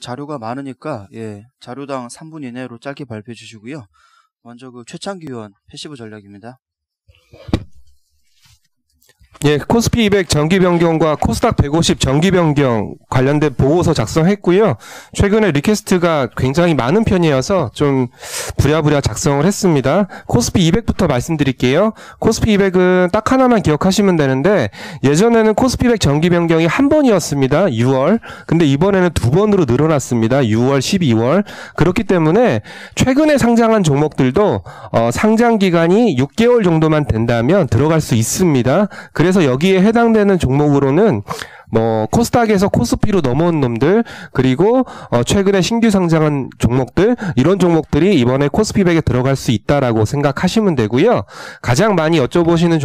자료가 많으니까 자료당 3분 이내로 짧게 발표해 주시고요. 먼저 최창기 의원 패시브 전략입니다. 예, 코스피 200 정기 변경과 코스닥 150 정기 변경 관련된 보고서 작성했고요. 최근에 리퀘스트가 굉장히 많은 편이어서 좀 부랴부랴 작성을 했습니다. 코스피 200부터 말씀드릴게요. 코스피 200은 딱 하나만 기억하시면 되는데 예전에는 코스피 200 정기 변경이 한 번이었습니다. 6월. 근데 이번에는 두 번으로 늘어났습니다. 6월, 12월. 그렇기 때문에 최근에 상장한 종목들도 상장 기간이 6개월 정도만 된다면 들어갈 수 있습니다. 그래서 여기에 해당되는 종목으로는 코스닥에서 코스피로 넘어온 놈들, 그리고 최근에 신규 상장한 종목들, 이런 종목들이 이번에 코스피 100에 들어갈 수 있다라고 생각하시면 되고요. 가장 많이 여쭤보시는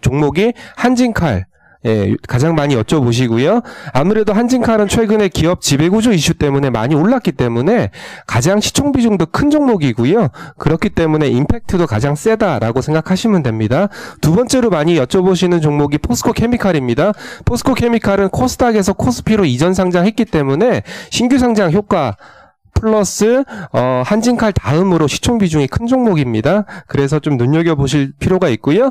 종목이 한진칼. 예, 가장 많이 여쭤보시고요. 아무래도 한진칼은 최근에 기업 지배구조 이슈 때문에 많이 올랐기 때문에 가장 시총 비중도 큰 종목이고요. 그렇기 때문에 임팩트도 가장 세다라고 생각하시면 됩니다. 두 번째로 많이 여쭤보시는 종목이 포스코케미칼입니다. 포스코케미칼은 코스닥에서 코스피로 이전 상장했기 때문에 신규 상장 효과 플러스 한진칼 다음으로 시총 비중이 큰 종목입니다. 그래서 좀 눈여겨보실 필요가 있고요.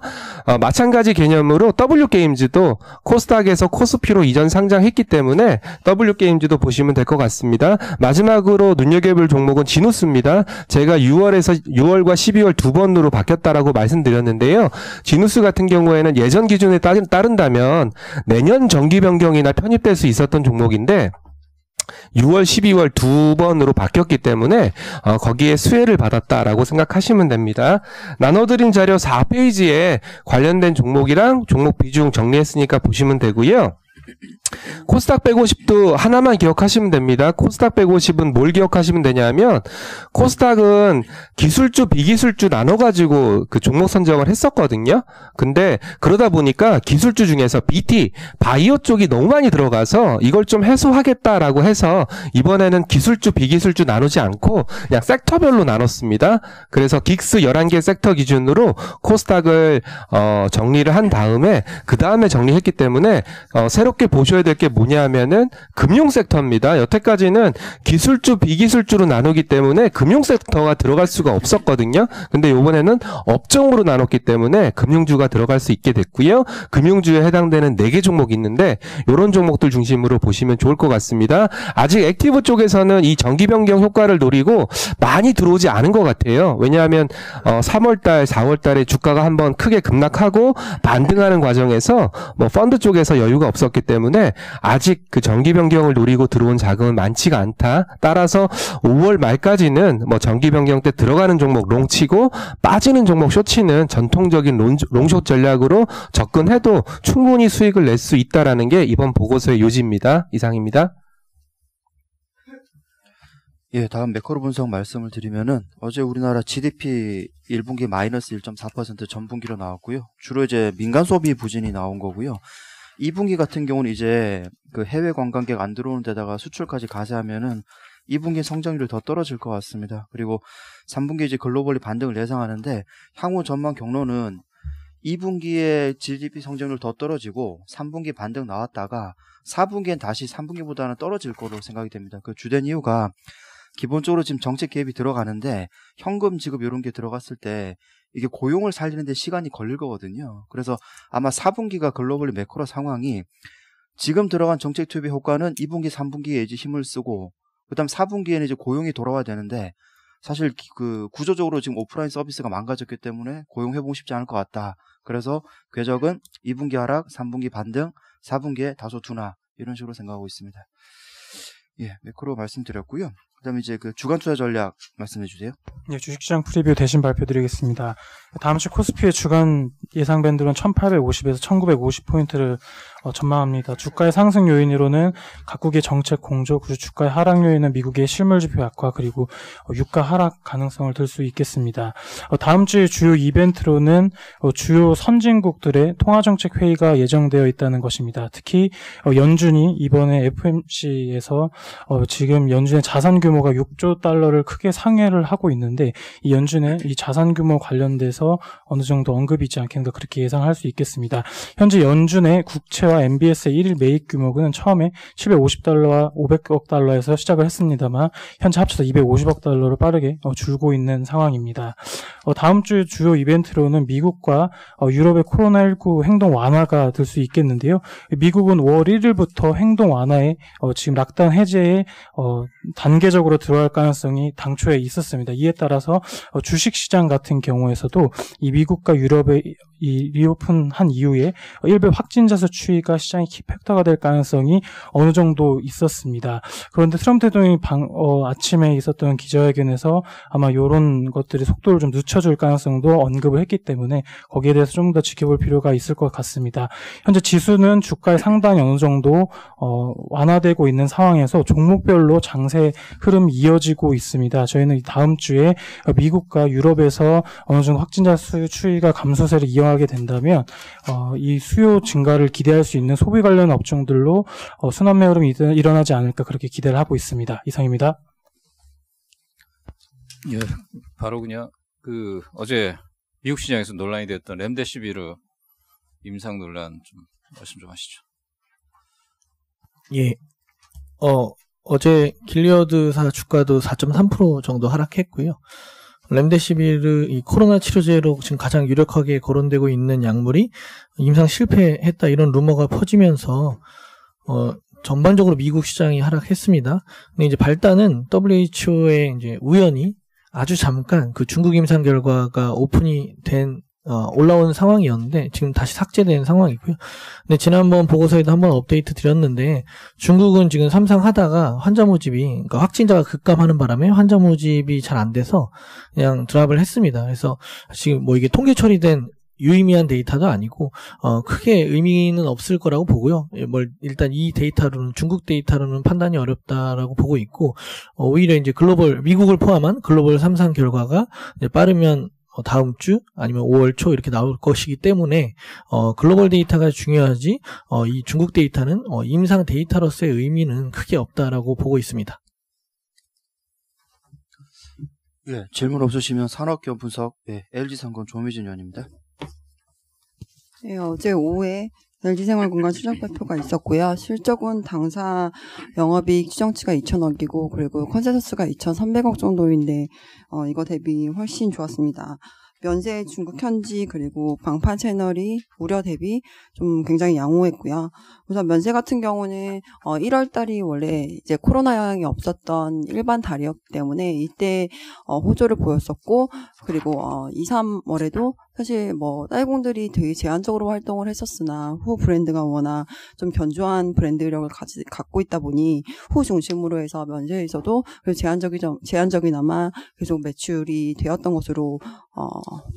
마찬가지 개념으로 W게임즈도 코스닥에서 코스피로 이전 상장했기 때문에 W게임즈도 보시면 될 것 같습니다. 마지막으로 눈여겨볼 종목은 지누스입니다. 제가 6월과 12월 두 번으로 바뀌었다라고 말씀드렸는데요. 지누스 같은 경우에는 예전 기준에 따른다면 내년 정기 변경이나 편입될 수 있었던 종목인데 6월, 12월 두 번으로 바뀌었기 때문에 거기에 수혜를 받았다라고 생각하시면 됩니다. 나눠드린 자료 4페이지에 관련된 종목이랑 종목 비중 정리했으니까 보시면 되고요. 코스닥 150도 하나만 기억하시면 됩니다. 코스닥 150은 뭘 기억하시면 되냐면 코스닥은 기술주, 비기술주 나눠가지고 그 종목 선정을 했었거든요. 근데 그러다 보니까 기술주 중에서 BT, 바이오 쪽이 너무 많이 들어가서 이걸 좀 해소하겠다라고 해서 이번에는 기술주, 비기술주 나누지 않고 그냥 섹터별로 나눴습니다. 그래서 긱스 11개 섹터 기준으로 코스닥을 정리를 한 다음에 그 다음에 정리했기 때문에 새롭게 보셔야 될 게 뭐냐 하면은 금융 섹터입니다. 여태까지는 기술주, 비기술주로 나누기 때문에 금융 섹터가 들어갈 수가 없었거든요. 근데 이번에는 업종으로 나눴기 때문에 금융주가 들어갈 수 있게 됐고요. 금융주에 해당되는 4개 종목이 있는데 이런 종목들 중심으로 보시면 좋을 것 같습니다. 아직 액티브 쪽에서는 이 정기 변경 효과를 노리고 많이 들어오지 않은 것 같아요. 왜냐하면 3월달, 4월달에 주가가 한번 크게 급락하고 반등하는 과정에서 펀드 쪽에서 여유가 없었기 때문에 아직 그 정기 변경을 노리고 들어온 자금은 많지가 않다. 따라서 5월 말까지는 정기 변경 때 들어가는 종목 롱치고 빠지는 종목 숏치는 전통적인 롱숏 전략으로 접근해도 충분히 수익을 낼 수 있다라는 게 이번 보고서의 요지입니다. 이상입니다. 예, 다음 매크로 분석 말씀을 드리면은 어제 우리나라 GDP 1분기 마이너스 1.4% 전분기로 나왔고요. 주로 이제 민간 소비 부진이 나온 거고요. 2분기 같은 경우는 이제 그 해외 관광객 안 들어오는 데다가 수출까지 가세하면은 2분기 성장률이 더 떨어질 것 같습니다. 그리고 3분기 이제 글로벌리 반등을 예상하는데 향후 전망 경로는 2분기에 GDP 성장률 더 떨어지고 3분기 반등 나왔다가 4분기엔 다시 3분기보다는 떨어질 거로 생각이 됩니다. 그 주된 이유가 기본적으로 지금 정책 개입이 들어가는데 현금 지급 이런 게 들어갔을 때 이게 고용을 살리는데 시간이 걸릴 거거든요. 그래서 아마 4분기가 글로벌리 매크로 상황이 지금 들어간 정책 투입의 효과는 2분기, 3분기에 이제 힘을 쓰고 그다음 4분기에는 이제 고용이 돌아와야 되는데 사실 그 구조적으로 지금 오프라인 서비스가 망가졌기 때문에 고용 회복이 쉽지 않을 것 같다. 그래서 궤적은 2분기 하락, 3분기 반등, 4분기에 다소 둔화 이런 식으로 생각하고 있습니다. 예, 매크로 말씀드렸고요. 그다음에 이제 그 주간 투자 전략 말씀해 주세요. 네, 주식시장 프리뷰 대신 발표드리겠습니다. 다음 주 코스피의 주간 예상 밴드는 1850에서 1950포인트를 전망합니다. 주가의 상승 요인으로는 각국의 정책 공조, 그리고 주가의 하락 요인은 미국의 실물 지표 약화, 그리고 유가 하락 가능성을 들 수 있겠습니다. 다음 주의 주요 이벤트로는 주요 선진국들의 통화정책 회의가 예정되어 있다는 것입니다. 특히 연준이 이번에 FOMC에서 지금 연준의 자산 규모 규모가 6조 달러를 크게 상회를 하고 있는데 이 연준의 이 자산 규모 관련돼서 어느 정도 언급이 있지 않겠는가 그렇게 예상할 수 있겠습니다. 현재 연준의 국채와 MBS의 1일 매입 규모는 처음에 750달러와 500억 달러에서 시작을 했습니다만 현재 합쳐서 250억 달러로 빠르게 줄고 있는 상황입니다. 다음 주 주요 이벤트로는 미국과 유럽의 코로나19 행동 완화가 될 수 있겠는데요. 미국은 5월 1일부터 행동 완화에 지금 락다운 해제에 단계적으로 들어갈 가능성이 당초에 있었습니다. 이에 따라서 주식시장 같은 경우에서도 이 미국과 유럽의 이 리오픈한 이후에 일부 확진자 수 추이가 시장의 키팩터가 될 가능성이 어느 정도 있었습니다. 그런데 트럼프 대통령이 아침에 있었던 기자회견에서 아마 이런 것들이 속도를 좀 늦춰줄 가능성도 언급을 했기 때문에 거기에 대해서 좀 더 지켜볼 필요가 있을 것 같습니다. 현재 지수는 주가에 상당히 어느 정도 완화되고 있는 상황에서 종목별로 장세 흐름이 이어지고 있습니다. 저희는 다음 주에 미국과 유럽에서 어느 정도 확진자 수 추이가 감소세를 이어가게 된다면 이 수요 증가를 기대할 수 있는 소비 관련 업종들로 순환매 흐름이 일어나지 않을까 그렇게 기대를 하고 있습니다. 이상입니다. 예, 바로 그냥 어제 미국 시장에서 논란이 되었던 렘데시비르 임상 논란 좀 말씀 좀 하시죠. 예. 어제 길리어드사 주가도 4.3% 정도 하락했고요. 렘데시비르 이 코로나 치료제로 지금 가장 유력하게 거론되고 있는 약물이 임상 실패했다 이런 루머가 퍼지면서 전반적으로 미국 시장이 하락했습니다. 근데 이제 발단은 WHO의 이제 우연히 아주 잠깐 그 중국 임상 결과가 오픈이 된 올라온 상황이었는데 지금 다시 삭제된 상황이고요. 근데 지난번 보고서에도 한번 업데이트 드렸는데 중국은 지금 삼상하다가 환자 모집이 그러니까 확진자가 급감하는 바람에 환자 모집이 잘 안 돼서 그냥 드랍을 했습니다. 그래서 지금 뭐 이게 통계 처리된 유의미한 데이터도 아니고 크게 의미는 없을 거라고 보고요. 일단 이 데이터로는 중국 데이터로는 판단이 어렵다라고 보고 있고 오히려 이제 미국을 포함한 글로벌 삼상 결과가 이제 빠르면 다음 주 아니면 5월 초 이렇게 나올 것이기 때문에 글로벌 데이터가 중요하지 이 중국 데이터는 임상 데이터로서의 의미는 크게 없다라고 보고 있습니다. 예, 질문 없으시면 산업기업 분석 LG상권 조미진 의원입니다. 네, 어제 오후에 LG생활건강 실적 발표가 있었고요. 실적은 당사 영업이익 추정치가 2,000억이고 그리고 컨센서스가 2,300억 정도인데 이거 대비 훨씬 좋았습니다. 면세 중국 현지 그리고 방판 채널이 우려 대비 좀 굉장히 양호했고요. 우선 면세 같은 경우는 1월 달이 원래 이제 코로나 영향이 없었던 일반 달이었기 때문에 이때 호조를 보였었고 그리고 2, 3월에도 사실 뭐 딸공들이 되게 제한적으로 활동을 했었으나 후 브랜드가 워낙 좀 견조한 브랜드력을 갖고 있다 보니 후 중심으로 해서 면세에서도 제한적이나마 계속 매출이 되었던 것으로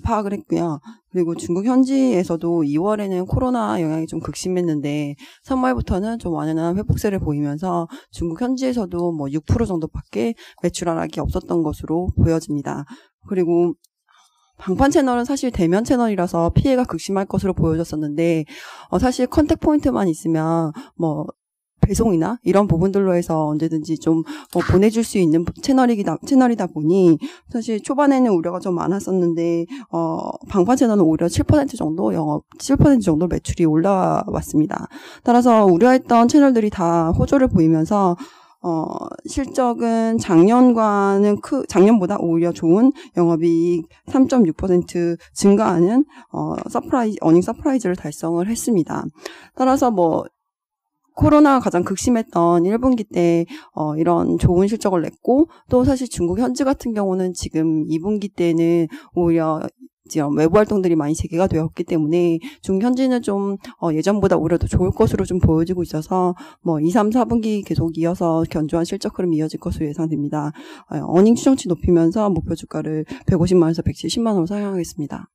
파악을 했고요. 그리고 중국 현지에서도 2월에는 코로나 영향이 좀 극심했는데 3월부터는 좀 완연한 회복세를 보이면서 중국 현지에서도 뭐 6% 정도밖에 매출 하락이 없었던 것으로 보여집니다. 그리고 방판 채널은 사실 대면 채널이라서 피해가 극심할 것으로 보여졌었는데 사실 컨택 포인트만 있으면 뭐 배송이나 이런 부분들로 해서 언제든지 좀 보내줄 수 있는 채널이다 보니 사실 초반에는 우려가 좀 많았었는데 방판 채널은 오히려 7% 정도 매출이 올라왔습니다. 따라서 우려했던 채널들이 다 호조를 보이면서 실적은 작년보다 오히려 좋은 영업이익 3.6% 증가하는 어닝 서프라이즈를 달성을 했습니다. 따라서 뭐 코로나가 가장 극심했던 1분기 때 이런 좋은 실적을 냈고 또 사실 중국 현지 같은 경우는 지금 2분기 때는 오히려 외부 활동들이 많이 재개가 되었기 때문에 중국 현지는 좀 예전보다 오히려 더 좋을 것으로 좀 보여지고 있어서 뭐 2, 3, 4분기 계속 이어서 견조한 실적 흐름이 이어질 것으로 예상됩니다. 어닝 추정치 높이면서 목표 주가를 150만 원에서 170만 원으로 상향하겠습니다.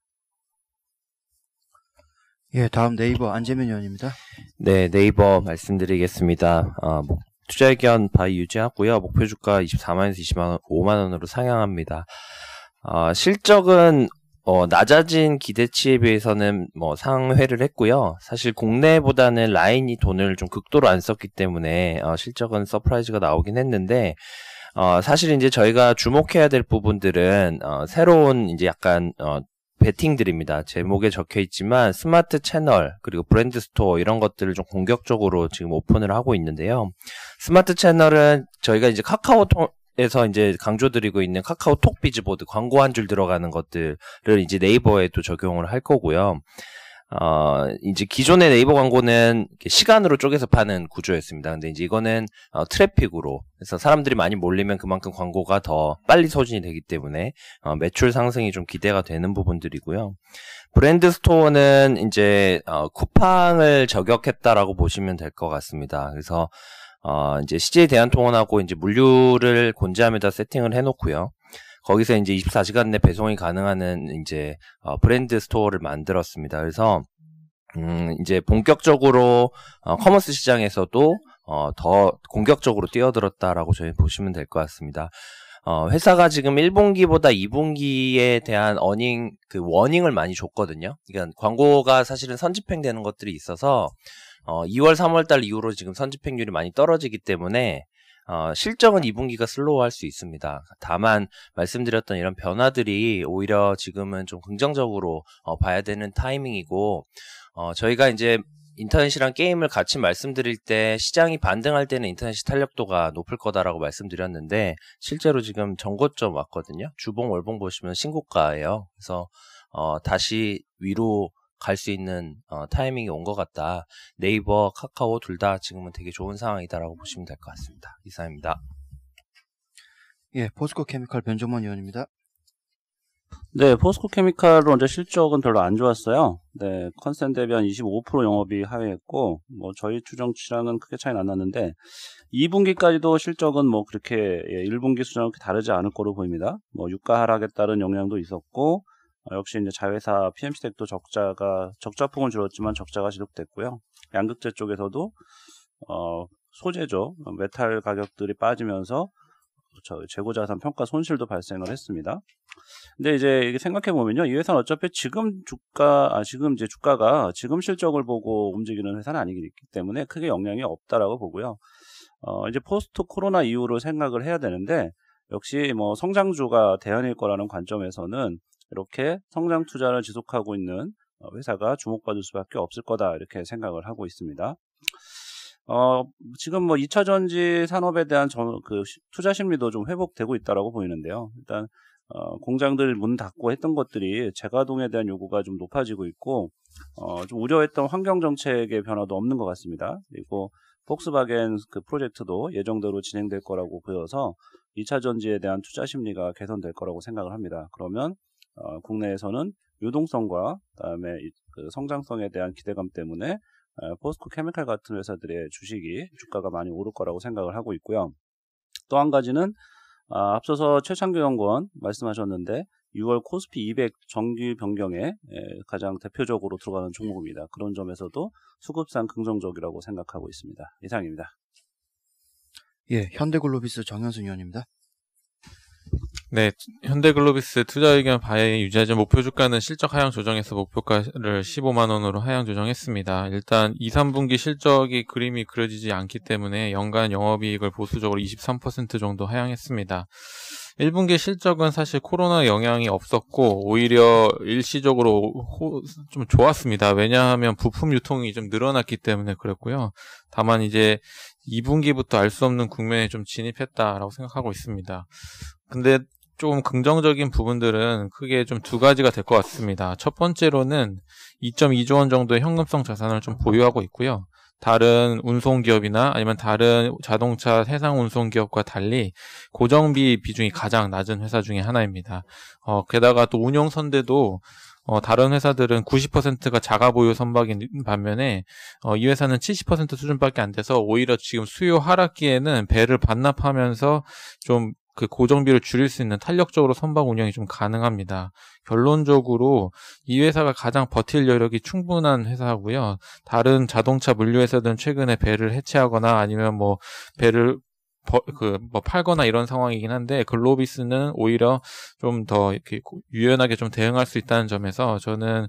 예, 다음 네이버 안재민 의원입니다. 네, 네이버 말씀드리겠습니다. 투자 의견 바이 유지하고요. 목표 주가 24만에서 25만 원으로 상향합니다. 실적은 낮아진 기대치에 비해서는 상회를 했고요. 사실 국내보다는 라인이 돈을 좀 극도로 안 썼기 때문에 실적은 서프라이즈가 나오긴 했는데 사실 이제 저희가 주목해야 될 부분들은 새로운 이제 약간 베팅들입니다. 제목에 적혀 있지만 스마트 채널 그리고 브랜드 스토어 이런 것들을 좀 공격적으로 지금 오픈을 하고 있는데요. 스마트 채널은 저희가 이제 카카오톡에서 이제 강조드리고 있는 카카오톡 비즈보드 광고 한 줄 들어가는 것들을 이제 네이버에도 적용을 할 거고요. 이제 기존의 네이버 광고는 시간으로 쪼개서 파는 구조였습니다. 근데 이제 이거는 트래픽으로, 그래서 사람들이 많이 몰리면 그만큼 광고가 더 빨리 소진이 되기 때문에 매출 상승이 좀 기대가 되는 부분들이고요. 브랜드 스토어는 이제 쿠팡을 저격했다라고 보시면 될 것 같습니다. 그래서 이제 CJ 대한통운하고 이제 물류를 곤지암에다 세팅을 해놓고요. 거기서 이제 24시간 내 배송이 가능한 이제 브랜드 스토어를 만들었습니다. 그래서 이제 본격적으로 커머스 시장에서도 더 공격적으로 뛰어들었다라고 저희 보시면 될 것 같습니다. 회사가 지금 1분기보다 2분기에 대한 워닝을 많이 줬거든요. 그러니까 광고가 사실은 선집행되는 것들이 있어서 2월, 3월 달 이후로 지금 선집행률이 많이 떨어지기 때문에 실적은 2분기가 슬로우할 수 있습니다. 다만 말씀드렸던 이런 변화들이 오히려 지금은 좀 긍정적으로 봐야 되는 타이밍이고, 저희가 이제 인터넷이랑 게임을 같이 말씀드릴 때 시장이 반등할 때는 인터넷이 탄력도가 높을 거다라고 말씀드렸는데 실제로 지금 전고점 왔거든요. 주봉 월봉 보시면 신고가예요. 그래서 다시 위로 갈 수 있는 타이밍이 온 것 같다. 네이버, 카카오 둘 다 지금은 되게 좋은 상황이다라고 보시면 될 것 같습니다. 이상입니다. 예, 포스코 케미칼 변종만 의원입니다. 네, 포스코 케미칼은 어제 실적은 별로 안 좋았어요. 네, 컨센 대비 한 25% 영업이 하회했고, 저희 추정치랑은 크게 차이는 안 났는데, 2분기까지도 실적은 그렇게 1분기 수준은 그렇게 다르지 않을 거로 보입니다. 유가 하락에 따른 영향도 있었고, 역시 이제 자회사 PMC텍도 적자폭은 줄었지만 적자가 지속됐고요. 양극재 쪽에서도 소재죠. 메탈 가격들이 빠지면서 재고자산 평가 손실도 발생을 했습니다. 근데 이제 이게 생각해 보면요, 이 회사는 어차피 지금 이제 주가가 지금 실적을 보고 움직이는 회사는 아니기 때문에 크게 영향이 없다라고 보고요. 이제 포스트 코로나 이후로 생각을 해야 되는데, 역시 성장주가 대안일 거라는 관점에서는 이렇게 성장 투자를 지속하고 있는 회사가 주목받을 수밖에 없을 거다, 이렇게 생각을 하고 있습니다. 지금 2차 전지 산업에 대한 투자 심리도 좀 회복되고 있다라고 보이는데요. 일단 공장들 문 닫고 했던 것들이 재가동에 대한 요구가 좀 높아지고 있고, 좀 우려했던 환경 정책의 변화도 없는 것 같습니다. 그리고 폭스바겐 그 프로젝트도 예정대로 진행될 거라고 보여서 2차 전지에 대한 투자 심리가 개선될 거라고 생각을 합니다. 그러면 국내에서는 유동성과 그다음에 그 성장성에 대한 기대감 때문에 포스코 케미칼 같은 회사들의 주가가 많이 오를 거라고 생각을 하고 있고요. 또 한 가지는 앞서서 최창규 연구원 말씀하셨는데 6월 코스피 200 정기 변경에 가장 대표적으로 들어가는 종목입니다. 그런 점에서도 수급상 긍정적이라고 생각하고 있습니다. 이상입니다. 예, 현대글로비스 정현승 의원입니다. 네, 현대글로비스 투자 의견 바에 유지하자 목표 주가는 실적 하향 조정해서 목표가를 15만 원으로 하향 조정했습니다. 일단 2, 3분기 실적이 그림이 그려지지 않기 때문에 연간 영업이익을 보수적으로 23% 정도 하향했습니다. 1분기 실적은 사실 코로나 영향이 없었고 오히려 일시적으로 좀 좋았습니다. 왜냐하면 부품 유통이 좀 늘어났기 때문에 그랬고요. 다만 이제 2분기부터 알 수 없는 국면에 좀 진입했다라고 생각하고 있습니다. 근데 조금 긍정적인 부분들은 크게 좀 두 가지가 될 것 같습니다. 첫 번째로는 2.2조 원 정도의 현금성 자산을 좀 보유하고 있고요. 다른 운송기업이나 아니면 다른 자동차 해상 운송기업과 달리 고정비 비중이 가장 낮은 회사 중에 하나입니다. 게다가 또 운용선대도 다른 회사들은 90%가 자가 보유 선박인 반면에 이 회사는 70% 수준밖에 안 돼서 오히려 지금 수요 하락기에는 배를 반납하면서 좀 그 고정비를 줄일 수 있는 탄력적으로 선박 운영이 좀 가능합니다. 결론적으로 이 회사가 가장 버틸 여력이 충분한 회사고요. 다른 자동차 물류 회사들은 최근에 배를 해체하거나 아니면 배를 팔거나 이런 상황이긴 한데 글로비스는 오히려 좀 더 이렇게 유연하게 좀 대응할 수 있다는 점에서 저는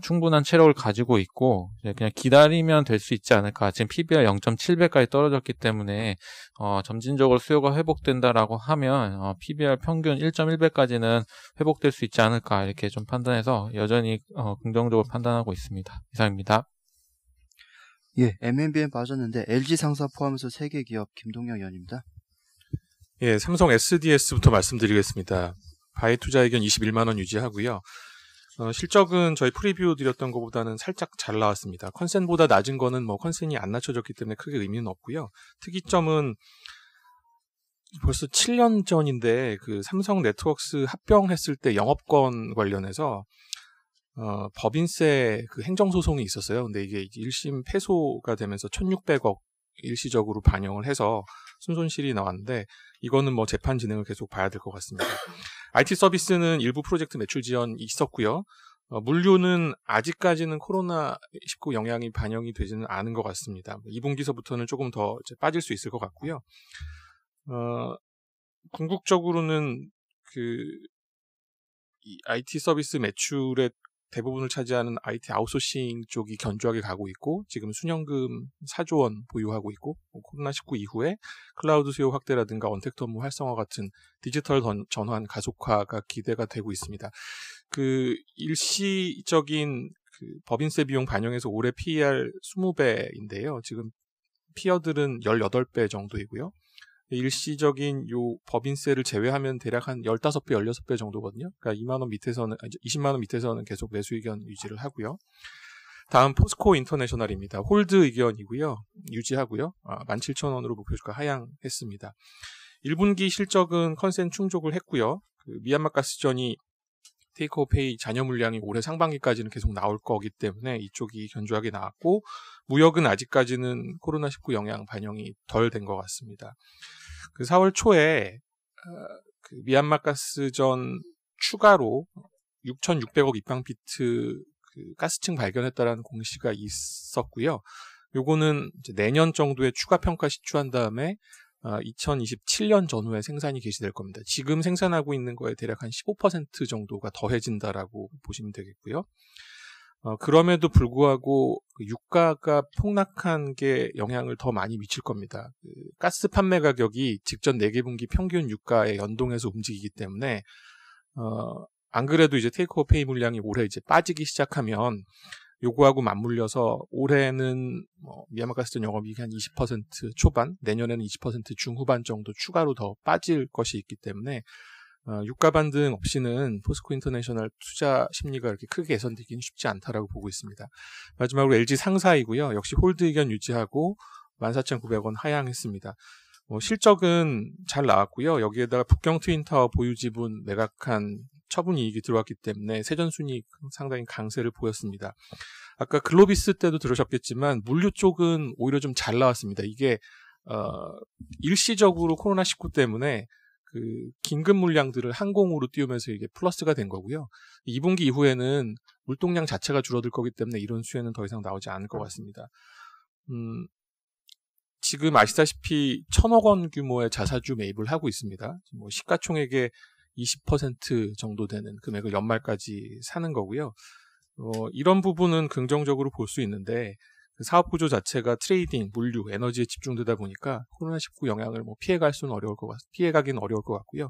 충분한 체력을 가지고 있고 그냥 기다리면 될 수 있지 않을까. 지금 PBR 0.7배까지 떨어졌기 때문에 점진적으로 수요가 회복된다라고 하면 PBR 평균 1.1배까지는 회복될 수 있지 않을까 이렇게 좀 판단해서 여전히 긍정적으로 판단하고 있습니다. 이상입니다. 예, MNBM 빠졌는데 LG 상사 포함해서 3개 기업 김동영 의원입니다. 예, 삼성 SDS부터 말씀드리겠습니다. 바이 투자 의견 21만 원 유지하고요. 실적은 저희 프리뷰 드렸던 것보다는 살짝 잘 나왔습니다. 컨센보다 낮은 거는 뭐 컨센이 안 낮춰졌기 때문에 크게 의미는 없고요. 특이점은 벌써 7년 전인데 그 삼성 네트워크스 합병했을 때 영업권 관련해서 법인세 그 행정소송이 있었어요. 근데 이게 1심 패소가 되면서 1,600억 일시적으로 반영을 해서 순손실이 나왔는데 이거는 뭐 재판 진행을 계속 봐야 될 것 같습니다. IT 서비스는 일부 프로젝트 매출 지연이 있었고요. 물류는 아직까지는 코로나19 영향이 반영이 되지는 않은 것 같습니다. 2분기서부터는 조금 더 이제 빠질 수 있을 것 같고요. 궁극적으로는 이 IT 서비스 매출의 대부분을 차지하는 IT 아웃소싱 쪽이 견조하게 가고 있고 지금 순연금 4조 원 보유하고 있고 코로나19 이후에 클라우드 수요 확대라든가 언택트 업무 활성화 같은 디지털 전환 가속화가 기대가 되고 있습니다. 그 일시적인 그 법인세 비용 반영해서 올해 PER 20배인데요. 지금 피어들은 18배 정도이고요. 일시적인 요 법인세를 제외하면 대략 한 15배, 16배 정도거든요. 그러니까 2만 원 밑에서는 20만 원 밑에서는 계속 매수 의견 유지를 하고요. 다음 포스코 인터내셔널입니다. 홀드 의견이고요. 유지하고요. 17,000원으로 목표주가 하향했습니다. 1분기 실적은 컨센 충족을 했고요. 그 미얀마 가스전이 테이크오페이 잔여 물량이 올해 상반기까지는 계속 나올 거기 때문에 이쪽이 견조하게 나왔고 무역은 아직까지는 코로나19 영향 반영이 덜 된 것 같습니다. 그 4월 초에 그 미얀마 가스전 추가로 6,600억 입방피트 그 가스층 발견했다라는 공시가 있었고요. 요거는 이제 내년 정도에 추가 평가 시추한 다음에 2027년 전후에 생산이 개시될 겁니다. 지금 생산하고 있는 거에 대략 한 15% 정도가 더해진다라고 보시면 되겠고요. 그럼에도 불구하고 유가가 폭락한 게 영향을 더 많이 미칠 겁니다. 가스 판매 가격이 직전 4개 분기 평균 유가에 연동해서 움직이기 때문에 안 그래도 이제 테이크오페이 물량이 올해 이제 빠지기 시작하면 요거하고 맞물려서 올해는 미얀마 가스전 영업이익이 한 20% 초반, 내년에는 20% 중후반 정도 추가로 더 빠질 것이 있기 때문에 유가 반등 없이는 포스코 인터내셔널 투자 심리가 이렇게 크게 개선되기는 쉽지 않다라고 보고 있습니다. 마지막으로 LG 상사이고요. 역시 홀드 의견 유지하고 14,900원 하향했습니다. 실적은 잘 나왔고요. 여기에다가 북경 트윈타워 보유 지분 매각한 처분 이익이 들어왔기 때문에 세전순이익 상당히 강세를 보였습니다. 아까 글로비스 때도 들으셨겠지만 물류 쪽은 오히려 좀 잘 나왔습니다. 이게 일시적으로 코로나19 때문에 그 긴급 물량들을 항공으로 띄우면서 이게 플러스가 된 거고요. 2분기 이후에는 물동량 자체가 줄어들 거기 때문에 이런 수혜는 더 이상 나오지 않을 것 같습니다. 지금 아시다시피 1,000억 원 규모의 자사주 매입을 하고 있습니다. 뭐 시가총액의 20% 정도 되는 금액을 연말까지 사는 거고요. 이런 부분은 긍정적으로 볼 수 있는데 그 사업 구조 자체가 트레이딩, 물류, 에너지에 집중되다 보니까 코로나19 영향을 피해가기는 어려울 것 같고요.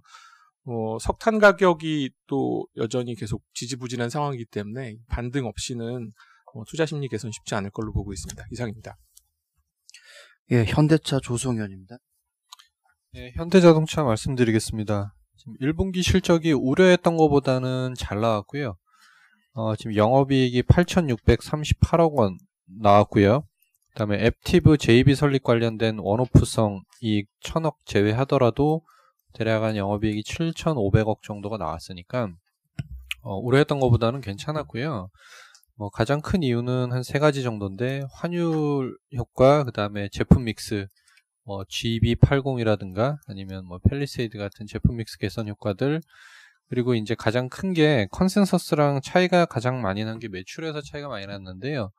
석탄 가격이 또 여전히 계속 지지부진한 상황이기 때문에 반등 없이는 투자 심리 개선 쉽지 않을 걸로 보고 있습니다. 이상입니다. 예, 현대차 조수영 의원입니다. 네, 현대자동차 말씀드리겠습니다. 지금 1분기 실적이 우려했던 것보다는 잘 나왔고요. 지금 영업이익이 8,638억 원 나왔고요. 그다음에 앱티브 JV 설립 관련된 원오프성 이익 1,000억 제외하더라도 대략 한 영업이익이 7,500억 정도가 나왔으니까 우려했던 것보다는 괜찮았고요. 가장 큰 이유는 한 3가지 정도인데 환율 효과, 그다음에 제품 믹스, GB80이라든가 아니면 팰리세이드 같은 제품 믹스 개선 효과들, 그리고 이제 가장 큰 게 컨센서스랑 차이가 가장 많이 난 게 매출에서 차이가 많이 났는데요.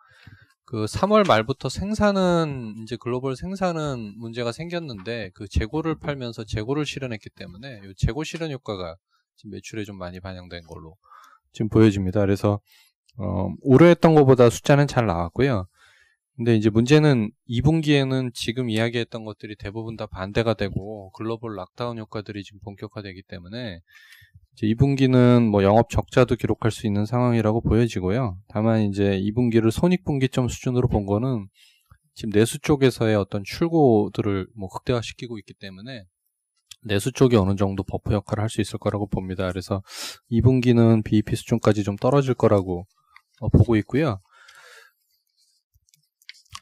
그 3월 말부터 생산은 이제 글로벌 생산은 문제가 생겼는데 그 재고를 팔면서 재고를 실현했기 때문에 이 재고 실현 효과가 지금 매출에 좀 많이 반영된 걸로 지금 보여집니다. 그래서 우려했던 것보다 숫자는 잘 나왔고요. 근데 이제 문제는 2분기에는 지금 이야기했던 것들이 대부분 다 반대가 되고 글로벌 락다운 효과들이 지금 본격화되기 때문에 이제 2분기는 뭐 영업 적자도 기록할 수 있는 상황이라고 보여지고요. 다만 이제 2분기를 손익분기점 수준으로 본 거는 지금 내수 쪽에서의 어떤 출고들을 뭐 극대화시키고 있기 때문에 내수 쪽이 어느 정도 버프 역할을 할 수 있을 거라고 봅니다. 그래서 2분기는 BEP 수준까지 좀 떨어질 거라고 보고 있고요.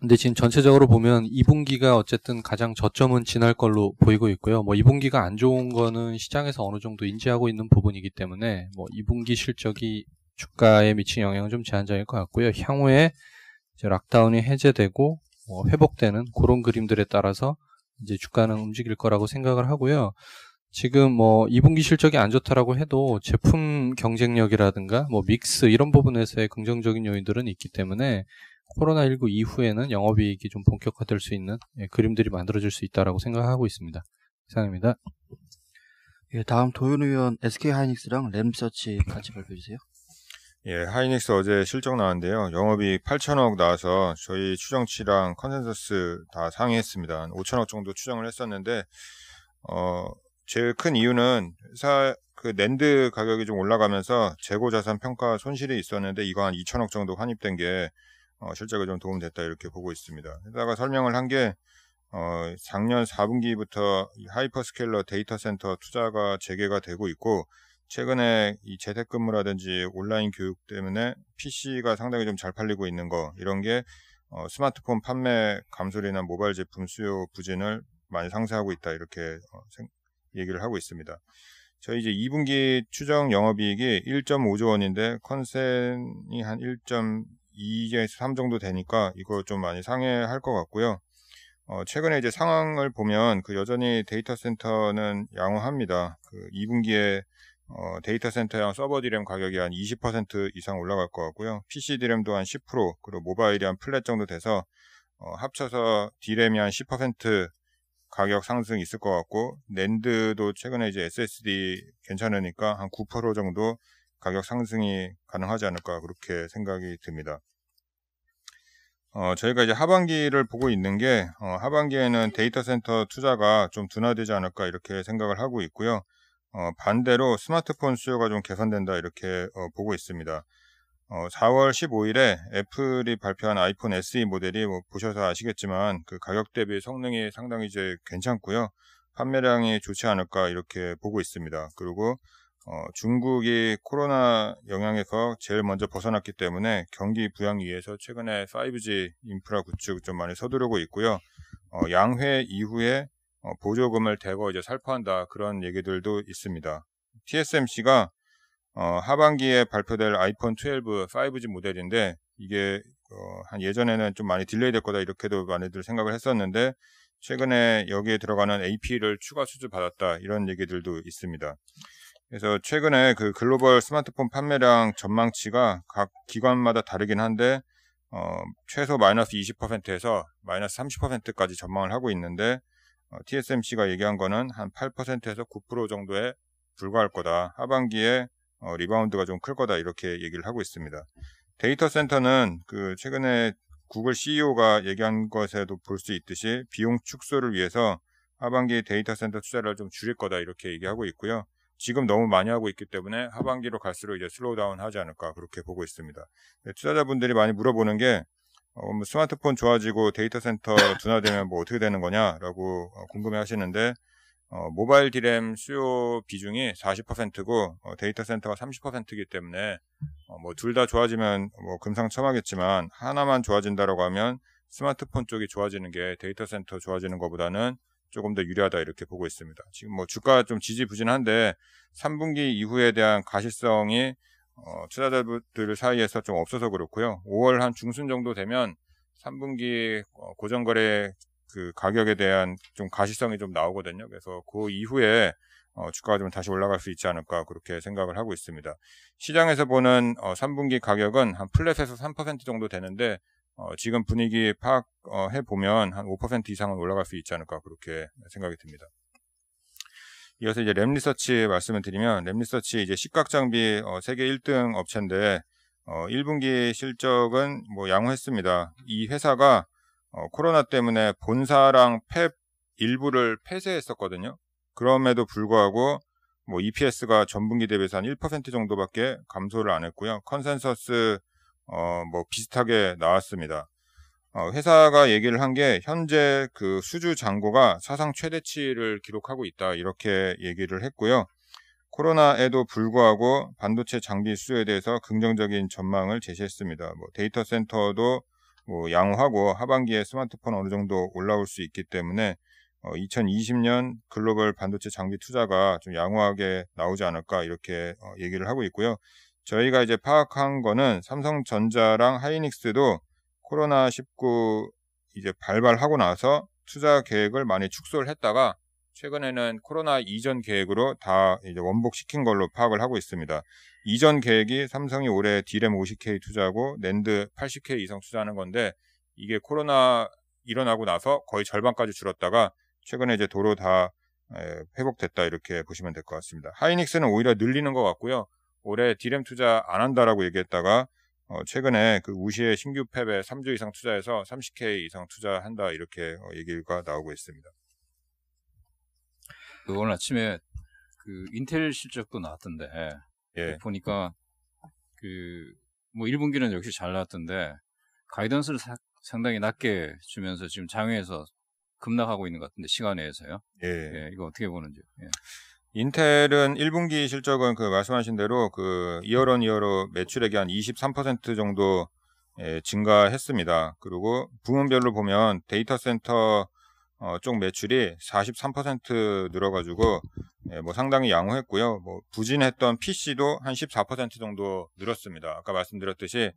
근데 지금 전체적으로 보면 2분기가 어쨌든 가장 저점은 지날 걸로 보이고 있고요. 뭐 2분기가 안 좋은 거는 시장에서 어느 정도 인지하고 있는 부분이기 때문에 뭐 2분기 실적이 주가에 미친 영향은 좀 제한적일 것 같고요. 향후에 이제 락다운이 해제되고 회복되는 그런 그림들에 따라서 이제 주가는 움직일 거라고 생각을 하고요. 지금 뭐 2분기 실적이 안 좋다라고 해도 제품 경쟁력이라든가 뭐 믹스 이런 부분에서의 긍정적인 요인들은 있기 때문에 코로나19 이후에는 영업이익이 좀 본격화될 수 있는 그림들이 만들어질 수 있다라고 생각하고 있습니다. 이상입니다. 예, 다음 도윤 의원 SK 하이닉스랑 램서치 같이 발표해 주세요. 예, 하이닉스 어제 실적 나왔는데요. 영업이익 8천억 나와서 저희 추정치랑 컨센서스 다 상회했습니다. 한 5천억 정도 추정을 했었는데 제일 큰 이유는 회사 그 낸드 가격이 좀 올라가면서 재고 자산 평가 손실이 있었는데 이거 한 2천억 정도 환입된 게 실적에 좀 도움됐다 이렇게 보고 있습니다. 게다가 설명을 한 게 작년 4분기부터 하이퍼스케일러 데이터 센터 투자가 재개가 되고 있고 최근에 이 재택근무라든지 온라인 교육 때문에 PC가 상당히 좀 잘 팔리고 있는 거 이런 게 스마트폰 판매 감소리나 모바일 제품 수요 부진을 많이 상쇄하고 있다 이렇게 얘기를 하고 있습니다. 저희 이제 2분기 추정 영업이익이 1.5조 원인데 컨센이 한 1.2에서 3 정도 되니까 이거 좀 많이 상회할 것 같고요. 최근에 이제 상황을 보면 그 여전히 데이터 센터는 양호합니다. 그 2분기에 데이터 센터랑 서버 디램 가격이 한 20% 이상 올라갈 것 같고요. PC 디램도 한 10% 그리고 모바일이 한 플랫 정도 돼서 합쳐서 디램이 한 10% 가격 상승 있을 것 같고 낸드도 최근에 이제 SSD 괜찮으니까 한 9% 정도 가격 상승이 가능하지 않을까 그렇게 생각이 듭니다. 저희가 이제 하반기를 보고 있는 게 하반기에는 데이터 센터 투자가 좀 둔화되지 않을까 이렇게 생각을 하고 있고요. 반대로 스마트폰 수요가 좀 개선된다 이렇게 보고 있습니다. 4월 15일에 애플이 발표한 아이폰 SE 모델이 뭐 보셔서 아시겠지만 그 가격 대비 성능이 상당히 이제 괜찮고요. 판매량이 좋지 않을까 이렇게 보고 있습니다. 그리고 중국이 코로나 영향에서 제일 먼저 벗어났기 때문에 경기 부양 위해서 최근에 5G 인프라 구축 좀 많이 서두르고 있고요. 양회 이후에 보조금을 대거 이제 살포한다 그런 얘기들도 있습니다. TSMC가 하반기에 발표될 아이폰 12 5G 모델인데 이게 한 예전에는 좀 많이 딜레이 될 거다 이렇게도 많이들 생각을 했었는데 최근에 여기에 들어가는 AP를 추가 수주 받았다 이런 얘기들도 있습니다. 그래서 최근에 그 글로벌 스마트폰 판매량 전망치가 각 기관마다 다르긴 한데 최소 마이너스 20%에서 마이너스 30%까지 전망을 하고 있는데 TSMC가 얘기한 거는 한 8%에서 9% 정도에 불과할 거다. 하반기에 리바운드가 좀 클 거다 이렇게 얘기를 하고 있습니다. 데이터 센터는 그 최근에 구글 CEO가 얘기한 것에도 볼 수 있듯이 비용 축소를 위해서 하반기 데이터 센터 투자를 좀 줄일 거다 이렇게 얘기하고 있고요. 지금 너무 많이 하고 있기 때문에 하반기로 갈수록 이제 슬로우 다운 하지 않을까 그렇게 보고 있습니다. 투자자분들이 많이 물어보는 게 뭐 스마트폰 좋아지고 데이터 센터 둔화되면 뭐 어떻게 되는 거냐라고 궁금해 하시는데 모바일 디램 수요 비중이 40%고 데이터 센터가 30%이기 때문에 뭐 둘 다 좋아지면 뭐 금상첨화겠지만 하나만 좋아진다라고 하면 스마트폰 쪽이 좋아지는 게 데이터 센터 좋아지는 것보다는 조금 더 유리하다 이렇게 보고 있습니다. 지금 뭐 주가 좀 지지부진한데 3분기 이후에 대한 가시성이 투자자들 사이에서 좀 없어서 그렇고요. 5월 한 중순 정도 되면 3분기 고정거래 그 가격에 대한 좀 가시성이 좀 나오거든요. 그래서 그 이후에 주가가 좀 다시 올라갈 수 있지 않을까 그렇게 생각을 하고 있습니다. 시장에서 보는 3분기 가격은 한 플랫에서 3% 정도 되는데 지금 분위기 파악해 보면 한 5% 이상은 올라갈 수 있지 않을까 그렇게 생각이 듭니다. 이어서 이제 램리서치 말씀을 드리면 램리서치 이제 식각장비 세계 1등 업체인데 1분기 실적은 뭐 양호했습니다. 이 회사가 코로나 때문에 본사랑 팹 일부를 폐쇄했었거든요. 그럼에도 불구하고 뭐 EPS가 전분기 대비해서 한 1% 정도밖에 감소를 안 했고요. 컨센서스 뭐 비슷하게 나왔습니다. 회사가 얘기를 한 게 현재 그 수주 잔고가 사상 최대치를 기록하고 있다 이렇게 얘기를 했고요. 코로나에도 불구하고 반도체 장비 수요에 대해서 긍정적인 전망을 제시했습니다. 뭐 데이터 센터도 뭐 양호하고 하반기에 스마트폰 어느 정도 올라올 수 있기 때문에 2020년 글로벌 반도체 장비 투자가 좀 양호하게 나오지 않을까 이렇게 얘기를 하고 있고요. 저희가 이제 파악한 거는 삼성전자랑 하이닉스도 코로나19 이제 발발하고 나서 투자 계획을 많이 축소를 했다가 최근에는 코로나 이전 계획으로 다 이제 원복시킨 걸로 파악을 하고 있습니다. 이전 계획이 삼성이 올해 D램 50K 투자하고 낸드 80K 이상 투자하는 건데 이게 코로나 일어나고 나서 거의 절반까지 줄었다가 최근에 이제 도로 다 회복됐다 이렇게 보시면 될 것 같습니다. 하이닉스는 오히려 늘리는 것 같고요. 올해 D램 투자 안 한다라고 얘기했다가 최근에 그 우시의 신규 팹에 3조 이상 투자해서 30K 이상 투자한다 이렇게 얘기가 나오고 있습니다. 오늘 아침에 그 인텔 실적도 나왔던데 예. 보니까 그 뭐 1분기는 역시 잘 나왔던데 가이던스를 상당히 낮게 주면서 지금 장외에서 급락하고 있는 것 같은데 시간 내에서요. 예. 이거 어떻게 보는지요? 예. 인텔은 1분기 실적은 그 말씀하신 대로 그 이어론 이어로 매출액이 한 23% 정도 증가했습니다. 그리고 부문별로 보면 데이터 센터 쪽 매출이 43% 늘어가지고 뭐 상당히 양호했고요. 뭐 부진했던 PC도 한 14% 정도 늘었습니다. 아까 말씀드렸듯이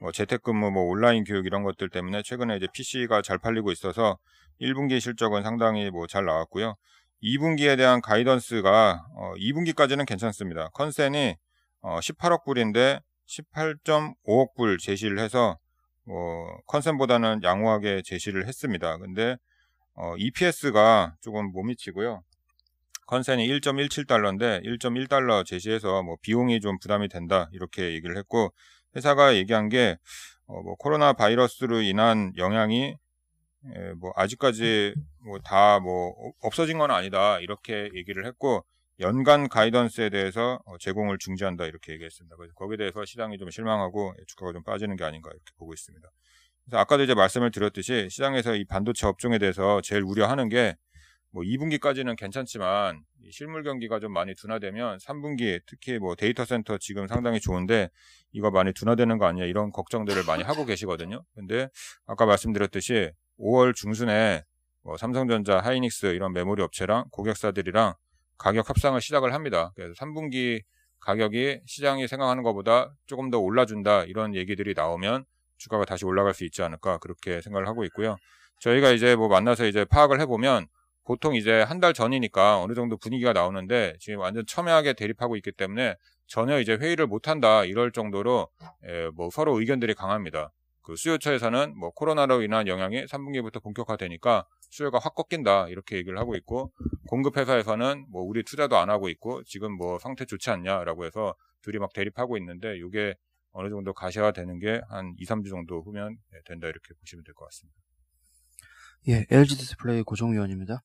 뭐 재택근무, 뭐 온라인 교육 이런 것들 때문에 최근에 이제 PC가 잘 팔리고 있어서 1분기 실적은 상당히 뭐 잘 나왔고요. 2분기에 대한 가이던스가 2분기까지는 괜찮습니다. 컨센이 18억 불인데 18.5억 불 제시를 해서 컨센보다는 양호하게 제시를 했습니다. 근데 EPS가 조금 못 미치고요. 컨센이 1.17달러인데 1.1달러 제시해서 뭐 비용이 좀 부담이 된다 이렇게 얘기를 했고 회사가 얘기한 게 뭐 코로나 바이러스로 인한 영향이 뭐 아직까지 뭐 다 뭐 없어진 건 아니다 이렇게 얘기를 했고 연간 가이던스에 대해서 제공을 중지한다 이렇게 얘기했습니다. 그래서 거기에 대해서 시장이 좀 실망하고 주가가 좀 빠지는 게 아닌가 이렇게 보고 있습니다. 그래서 아까도 이제 말씀을 드렸듯이 시장에서 이 반도체 업종에 대해서 제일 우려하는 게 뭐 2분기까지는 괜찮지만 실물 경기가 좀 많이 둔화되면 3분기 특히 뭐 데이터 센터 지금 상당히 좋은데 이거 많이 둔화되는 거 아니냐 이런 걱정들을 많이 하고 계시거든요. 근데 아까 말씀드렸듯이 5월 중순에 뭐 삼성전자, 하이닉스 이런 메모리 업체랑 고객사들이랑 가격 협상을 시작을 합니다. 그래서 3분기 가격이 시장이 생각하는 것보다 조금 더 올라준다 이런 얘기들이 나오면 주가가 다시 올라갈 수 있지 않을까 그렇게 생각을 하고 있고요. 저희가 이제 뭐 만나서 이제 파악을 해보면 보통 이제 한 달 전이니까 어느 정도 분위기가 나오는데 지금 완전 첨예하게 대립하고 있기 때문에 전혀 이제 회의를 못 한다 이럴 정도로 뭐 서로 의견들이 강합니다. 그 수요처에서는 뭐 코로나로 인한 영향이 3분기부터 본격화되니까 수요가 확 꺾인다 이렇게 얘기를 하고 있고 공급 회사에서는 뭐 우리 투자도 안 하고 있고 지금 뭐 상태 좋지 않냐라고 해서 둘이 막 대립하고 있는데 이게 어느 정도 가시화되는 게 한 2, 3주 정도 후면 된다 이렇게 보시면 될 것 같습니다. 예, LG 디스플레이 고정위원입니다.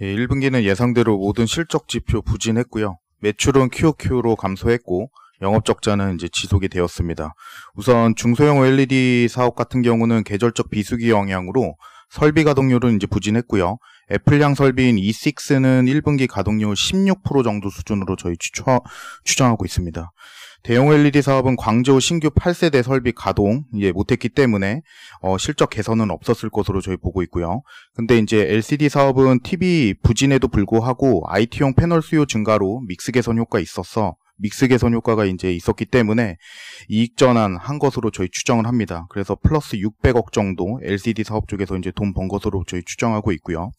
예, 1분기는 예상대로 모든 실적 지표 부진했고요. 매출은 QOQ로 감소했고 영업 적자는 이제 지속이 되었습니다. 우선 중소형 OLED 사업 같은 경우는 계절적 비수기 영향으로 설비 가동률은 이제 부진했고요. 애플향 설비인 E6는 1분기 가동률 16% 정도 수준으로 저희 추정하고 있습니다. 대형 LED 사업은 광저우 신규 8세대 설비 가동 못했기 때문에 실적 개선은 없었을 것으로 저희 보고 있고요. 근데 이제 LCD 사업은 TV 부진에도 불구하고 IT용 패널 수요 증가로 믹스 개선 효과 있어서 믹스 개선 효과가 이제 있었기 때문에 이익 전환한 것으로 저희 추정을 합니다. 그래서 플러스 600억 정도 LCD 사업 쪽에서 이제 돈 번 것으로 저희 추정하고 있고요.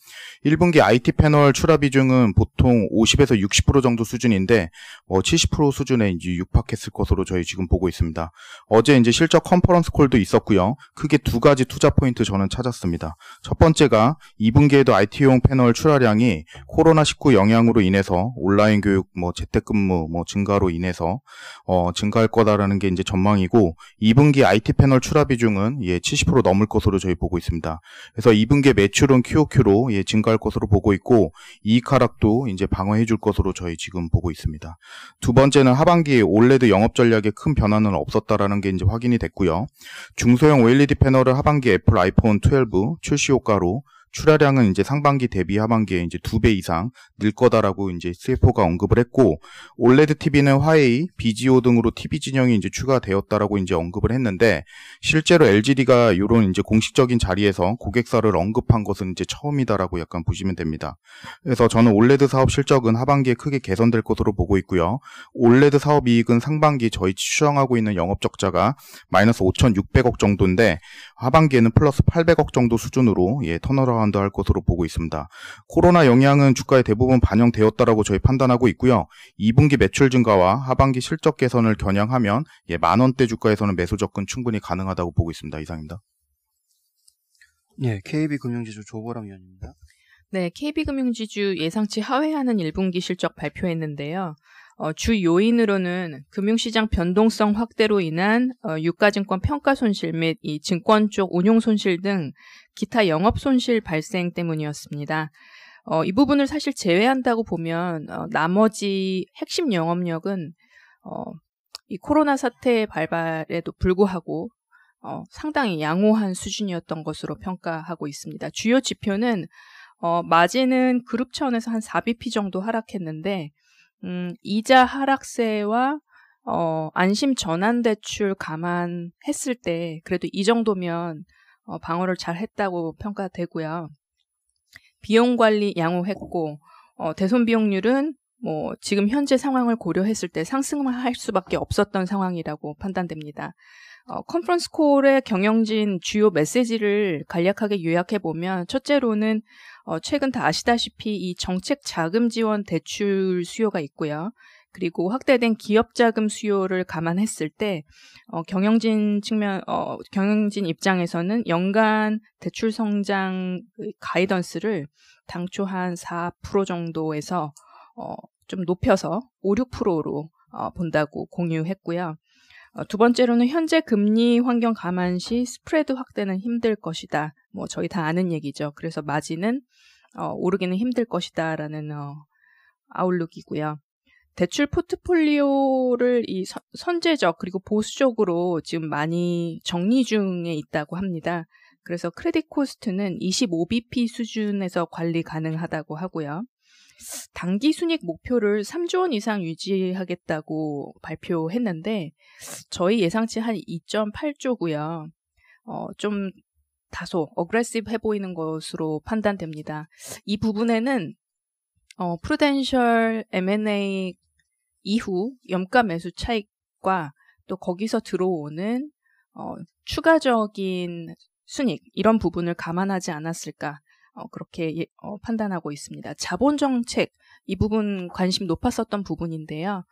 1분기 IT 패널 출하 비중은 보통 50에서 60% 정도 수준인데 70% 수준에 이제 육박했을 것으로 저희 지금 보고 있습니다. 어제 이제 실적 컨퍼런스 콜도 있었고요. 크게 두 가지 투자 포인트 저는 찾았습니다. 첫 번째가 2분기에도 IT용 패널 출하량이 코로나19 영향으로 인해서 온라인 교육, 재택근무, 증가로 인해서 증가할 거다라는 게 이제 전망이고 2분기 IT 패널 출하 비중은 70% 넘을 것으로 저희 보고 있습니다. 그래서 2분기 매출은 QOQ로 증가할 것으로 보고 있고 이익 하락도 이제 방어해 줄 것으로 저희 지금 보고 있습니다. 두 번째는 하반기 올레드 영업 전략에 큰 변화는 없었다라는 게 이제 확인이 됐고요. 중소형 OLED 패널을 하반기 애플 아이폰 12 출시 효과로 출하량은 이제 상반기 대비 하반기에 이제 2배 이상 늘 거다라고 이제 CFO가 언급을 했고, 올레드 TV는 화웨이, BGO 등으로 TV 진영이 이제 추가되었다라고 이제 언급을 했는데, 실제로 LGD가 이런 이제 공식적인 자리에서 고객사를 언급한 것은 이제 처음이다라고 약간 보시면 됩니다. 그래서 저는 올레드 사업 실적은 하반기에 크게 개선될 것으로 보고 있고요. 올레드 사업 이익은 상반기 저희 추정하고 있는 영업 적자가 마이너스 5,600억 정도인데, 하반기에는 플러스 800억 정도 수준으로 턴어라운드 할 것으로 보고 있습니다. 코로나 영향은 주가에 대부분 반영되었다라고 저희 판단하고 있고요. 2분기 매출 증가와 하반기 실적 개선을 겨냥하면 만원대 주가에서는 매수 접근 충분히 가능하다고 보고 있습니다. 이상입니다. 예, KB금융지주 조보람 위원입니다. 네, KB금융지주 예상치 하회하는 1분기 실적 발표했는데요. 주 요인으로는 금융시장 변동성 확대로 인한 유가증권 평가 손실 및 이 증권 쪽 운용 손실 등 기타 영업 손실 발생 때문이었습니다. 이 부분을 사실 제외한다고 보면 나머지 핵심 영업력은 이 코로나 사태의 발발에도 불구하고 상당히 양호한 수준이었던 것으로 평가하고 있습니다. 주요 지표는 마진은 그룹 차원에서 한 4bp 정도 하락했는데 이자 하락세와 안심 전환 대출 감안했을 때 그래도 이 정도면 방어를 잘 했다고 평가되고요. 비용 관리 양호했고 대손 비용률은 지금 현재 상황을 고려했을 때 상승할 수밖에 없었던 상황이라고 판단됩니다. 컨퍼런스 콜의 경영진 주요 메시지를 간략하게 요약해 보면 첫째로는 최근 다 아시다시피 이 정책 자금 지원 대출 수요가 있고요. 그리고 확대된 기업 자금 수요를 감안했을 때 경영진 입장에서는 연간 대출 성장 가이던스를 당초 한 4% 정도에서 좀 높여서 5, 6%로 본다고 공유했고요. 두 번째로는 현재 금리 환경 감안 시 스프레드 확대는 힘들 것이다. 저희 다 아는 얘기죠. 그래서 마진은 오르기는 힘들 것이다라는 아웃룩이고요. 대출 포트폴리오를 이 선제적 그리고 보수적으로 지금 많이 정리 중에 있다고 합니다. 그래서 크레딧 코스트는 25bp 수준에서 관리 가능하다고 하고요. 단기 순이익 목표를 3조 원 이상 유지하겠다고 발표했는데 저희 예상치 한 2.8조고요. 좀 다소 어그레시브해 보이는 것으로 판단됩니다. 이 부분에는 프루덴셜 M&A 이후 염가 매수 차익과 또 거기서 들어오는 추가적인 순이익 이런 부분을 감안하지 않았을까 그렇게 판단하고 있습니다. 자본 정책 이 부분 관심 높았었던 부분인데요.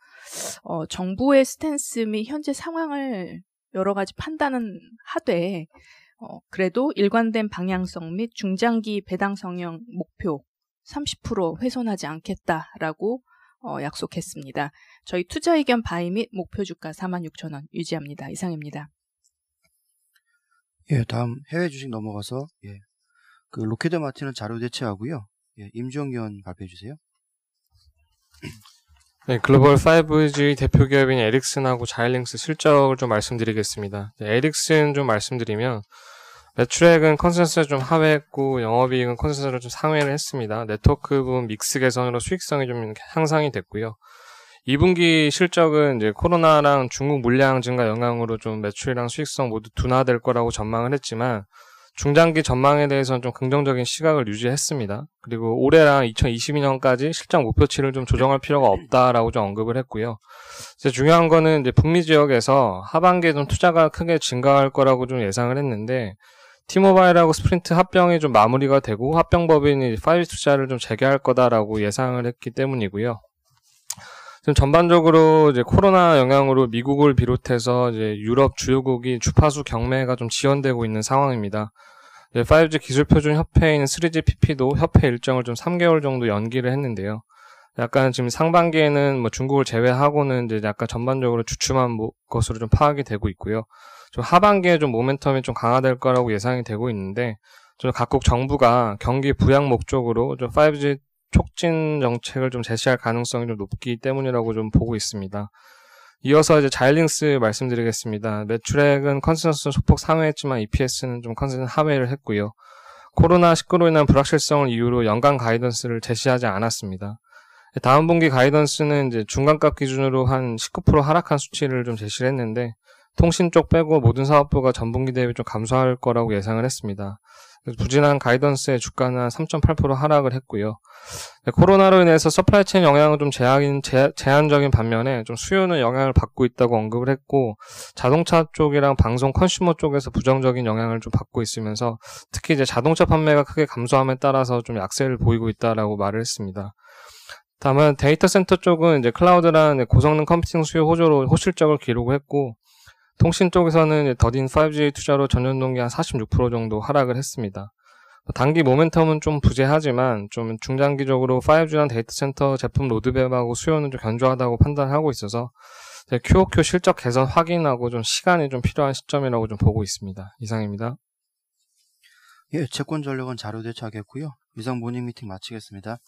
정부의 스탠스 및 현재 상황을 여러 가지 판단은 하되 그래도 일관된 방향성 및 중장기 배당 성향 목표 30% 훼손하지 않겠다라고 약속했습니다. 저희 투자 의견 바이 및 목표 주가 46,000원 유지합니다. 이상입니다. 예, 다음 해외 주식 넘어가서 그 로키드 마틴은 자료 대체하고요. 임주영 의원 발표해 주세요. 네, 글로벌 5G 대표 기업인 에릭슨하고 자일링스 실적을 좀 말씀드리겠습니다. 에릭슨 좀 말씀드리면 매출액은 컨센서스 좀 하회했고 영업이익은 컨센서스를 좀 상회를 했습니다. 네트워크 부분 믹스 개선으로 수익성이 좀 향상이 됐고요. 2분기 실적은 이제 코로나랑 중국 물량 증가 영향으로 좀 매출이랑 수익성 모두 둔화될 거라고 전망을 했지만 중장기 전망에 대해서는 좀 긍정적인 시각을 유지했습니다. 그리고 올해랑 2022년까지 실적 목표치를 좀 조정할 필요가 없다라고 좀 언급을 했고요. 이제 중요한 거는 이제 북미 지역에서 하반기에 좀 투자가 크게 증가할 거라고 좀 예상을 했는데, T-모바일하고 스프린트 합병이 좀 마무리가 되고 합병법인이 5G 투자를 좀 재개할 거다라고 예상을 했기 때문이고요. 지금 전반적으로 이제 코로나 영향으로 미국을 비롯해서 이제 유럽 주요국이 주파수 경매가 좀 지연되고 있는 상황입니다. 5G 기술표준 협회인 3GPP도 협회 일정을 좀 3개월 정도 연기를 했는데요. 약간 지금 상반기에는 뭐 중국을 제외하고는 이제 약간 전반적으로 주춤한 것으로 좀 파악이 되고 있고요. 좀 하반기에 좀 모멘텀이 좀 강화될 거라고 예상이 되고 있는데, 좀 각국 정부가 경기 부양 목적으로 좀 5G 촉진 정책을 좀 제시할 가능성이 좀 높기 때문이라고 좀 보고 있습니다. 이어서 이제 자일링스 말씀드리겠습니다. 매출액은 컨센서스 소폭 상회했지만 EPS는 좀 컨센서스 하회를 했고요. 코로나19로 인한 불확실성을 이유로 연간 가이던스를 제시하지 않았습니다. 다음 분기 가이던스는 이제 중간값 기준으로 한 19% 하락한 수치를 좀 제시를 했는데, 통신 쪽 빼고 모든 사업부가 전분기 대비 좀 감소할 거라고 예상을 했습니다. 부진한 가이던스의 주가는 한 3.8% 하락을 했고요. 코로나로 인해서 서플라이체인 영향은 좀 제한적인 반면에 좀 수요는 영향을 받고 있다고 언급을 했고, 자동차 쪽이랑 방송 컨슈머 쪽에서 부정적인 영향을 좀 받고 있으면서 특히 이제 자동차 판매가 크게 감소함에 따라서 좀 약세를 보이고 있다라고 말을 했습니다. 다만 데이터 센터 쪽은 이제 클라우드란 고성능 컴퓨팅 수요 호조로 호실적을 기록을 했고, 통신 쪽에서는 더딘 5G 투자로 전년동기 한 46% 정도 하락을 했습니다. 단기 모멘텀은 좀 부재하지만 좀 중장기적으로 5G랑 데이터 센터 제품 로드맵하고 수요는 좀 견조하다고 판단하고 있어서 QOQ 실적 개선 확인하고 좀 시간이 좀 필요한 시점이라고 좀 보고 있습니다. 이상입니다. 예, 채권 전략은 자료 대체하겠고요. 이상 모닝 미팅 마치겠습니다.